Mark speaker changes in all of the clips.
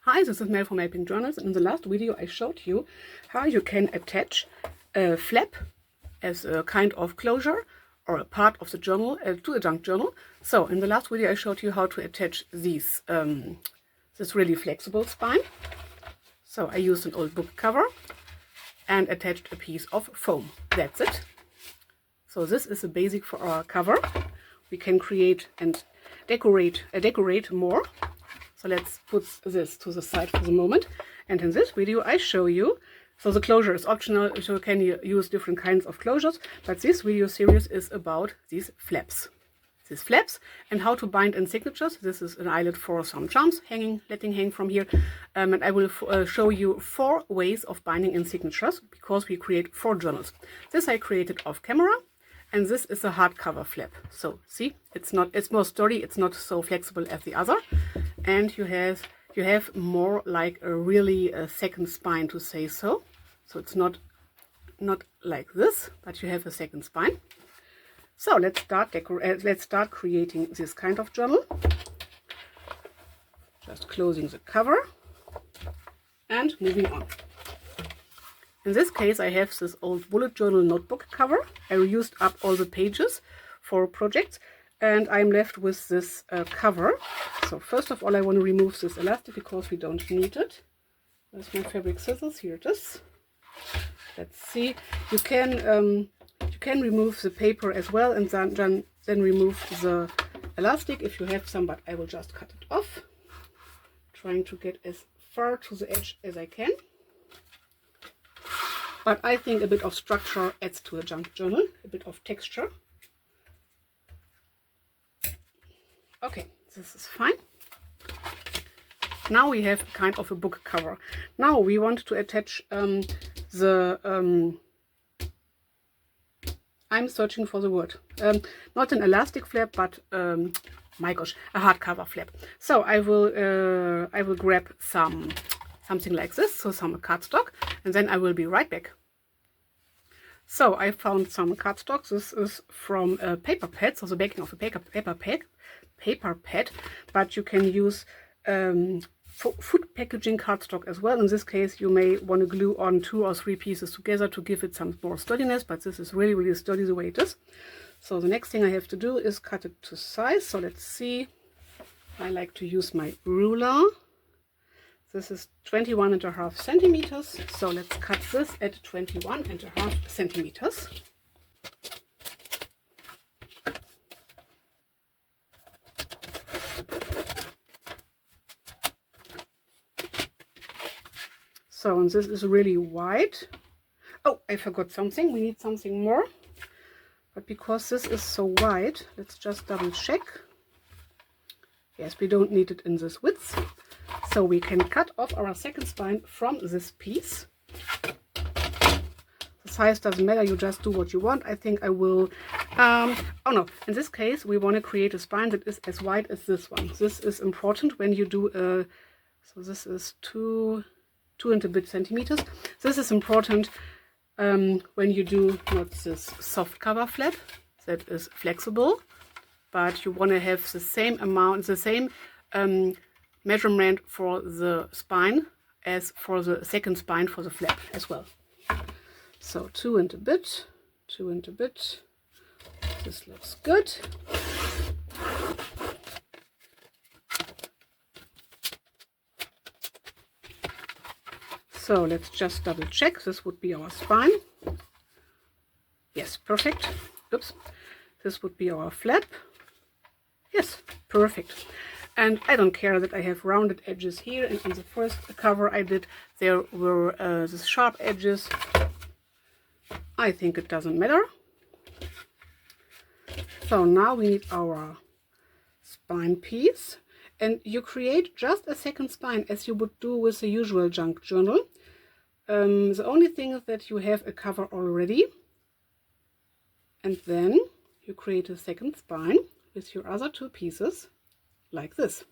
Speaker 1: Hi, this is Mel from Mapping Journals. In the last video I showed you how you can attach a flap as a kind of closure or a part of the journal to a junk journal. So in the last video I showed you how to attach these this really flexible spine. So I used an old book cover and attached a piece of foam. That's it. So this is the basic for our cover. We can create and decorate more. So let's put this to the side for the moment. And in this video I show you, so the closure is optional, so you can use different kinds of closures, but this video series is about these flaps. These flaps and how to bind in signatures. This is an eyelet for some charms letting hang from here. And I will show you 4 ways of binding in signatures, because we create 4 journals. This I created off camera. And this is a hardcover flap. So see, it's more sturdy, it's not so flexible as the other. And you have more like a really second spine, to say so. So it's not like this, but you have a second spine. So let's start creating this kind of journal. Just closing the cover and moving on. In this case I have this old bullet journal notebook cover. I reused up all the pages for projects and I'm left with this cover. So first of all I want to remove this elastic because we don't need it. There's my fabric scissors, here it is. Let's see, you can remove the paper as well and then remove the elastic if you have some, but I will just cut it off. Trying to get as far to the edge as I can. But I think a bit of structure adds to a junk journal, a bit of texture. Okay, this is fine. Now we have kind of a book cover. Now we want to attach I'm searching for the word. Not an elastic flap, but my gosh, a hardcover flap. So I will grab something like this, so some cardstock, and then I will be right back. So I found some cardstock. This is from a paper pad, so the backing of a paper pad, but you can use food packaging cardstock as well. In this case you may want to glue on 2 or 3 pieces together to give it some more sturdiness, but this is really sturdy the way it is. So the next thing I have to do is cut it to size. So let's see, I like to use my ruler. This is 21.5 centimeters, so let's cut this at 21.5 centimeters. So, and this is really wide. Oh, I forgot something, we need something more. But because this is so wide, let's just double check. Yes, we don't need it in this width. So we can cut off our second spine from this piece. The size doesn't matter, you just do what you want. I think I will, oh no, in this case we want to create a spine that is as wide as this one. This is important when you do so this is 2 and a bit centimeters. This is important when you do not this soft cover flap that is flexible, but you want to have the same amount, the same measurement for the spine as for the second spine for the flap as well. So 2 and a bit, this looks good. So let's just double check, this would be our spine. Yes, perfect. Oops, this would be our flap. Yes, perfect. And I don't care that I have rounded edges here, and on the first cover I did there were these sharp edges. I think it doesn't matter. So now we need our spine piece, and you create just a second spine as you would do with the usual junk journal. The only thing is that you have a cover already, and then you create a second spine with your other 2 pieces like this.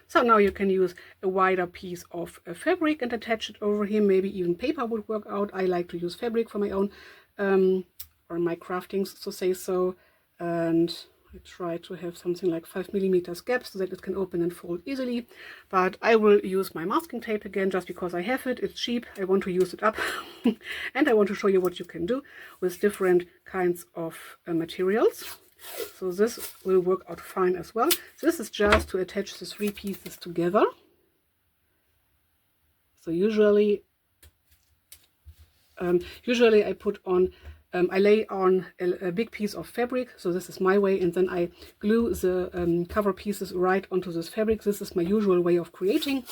Speaker 1: So now you can use a wider piece of fabric and attach it over here. Maybe even paper would work out. I like to use fabric for my own or my craftings, to say so. And I try to have something like 5mm gap so that it can open and fold easily, but I will use my masking tape again just because I have it. It's cheap, I want to use it up and I want to show you what you can do with different kinds of materials. So this will work out fine as well. This is just to attach the 3 pieces together. So usually I put on I lay on a big piece of fabric, so this is my way, and then I glue the cover pieces right onto this fabric. This is my usual way of creating,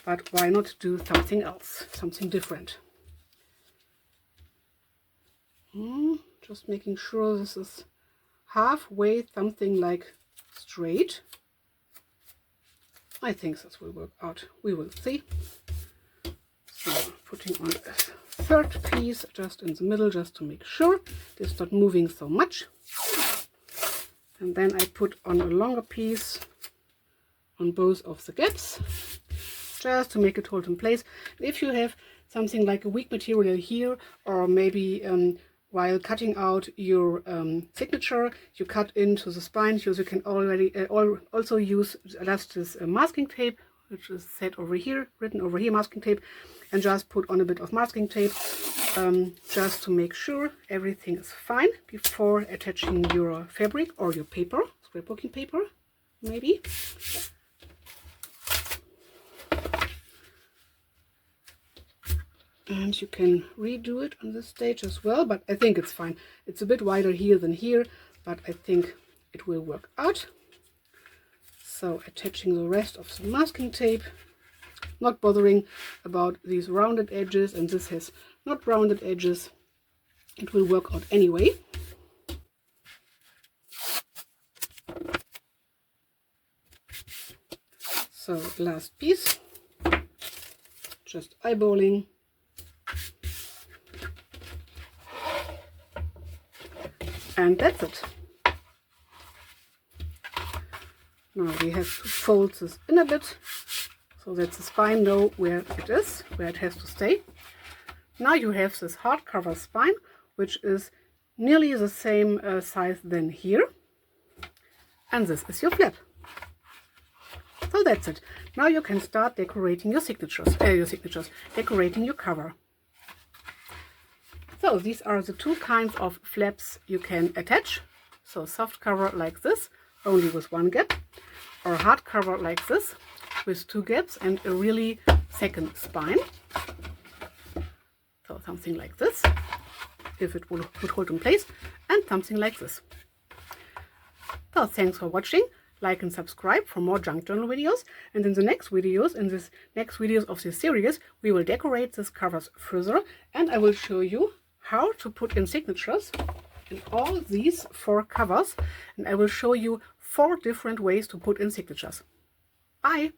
Speaker 1: but why not do something else, something different? Just making sure this is halfway, something like straight. I think this will work out. We will see. So putting on a third piece just in the middle, just to make sure it's not moving so much. And then I put on a longer piece on both of the gaps, just to make it hold in place. If you have something like a weak material here, or maybe while cutting out your signature, you cut into the spine, so you can already also use this masking tape, which is set over here, written over here, masking tape, and just put on a bit of masking tape just to make sure everything is fine before attaching your fabric or your paper, scrapbooking paper maybe. And you can redo it on this stage as well, but I think it's fine. It's a bit wider here than here, but I think it will work out. So attaching the rest of the masking tape, not bothering about these rounded edges, and this has not rounded edges. It will work out anyway. So last piece, just eyeballing. And that's it. Now we have to fold this in a bit so that the spine knows where it is, where it has to stay. Now you have this hardcover spine, which is nearly the same size than here. And this is your flap. So that's it. Now you can start decorating your signatures, decorating your cover. So these are the 2 kinds of flaps you can attach. So soft cover like this, only with 1 gap, or hard cover like this, with 2 gaps and a really second spine. So something like this, if it would hold in place, and something like this. So thanks for watching. Like and subscribe for more junk journal videos, and in the next videos, of this series, we will decorate these covers further, and I will show you how to put in signatures in all these 4 covers, and I will show you 4 different ways to put in signatures. Bye!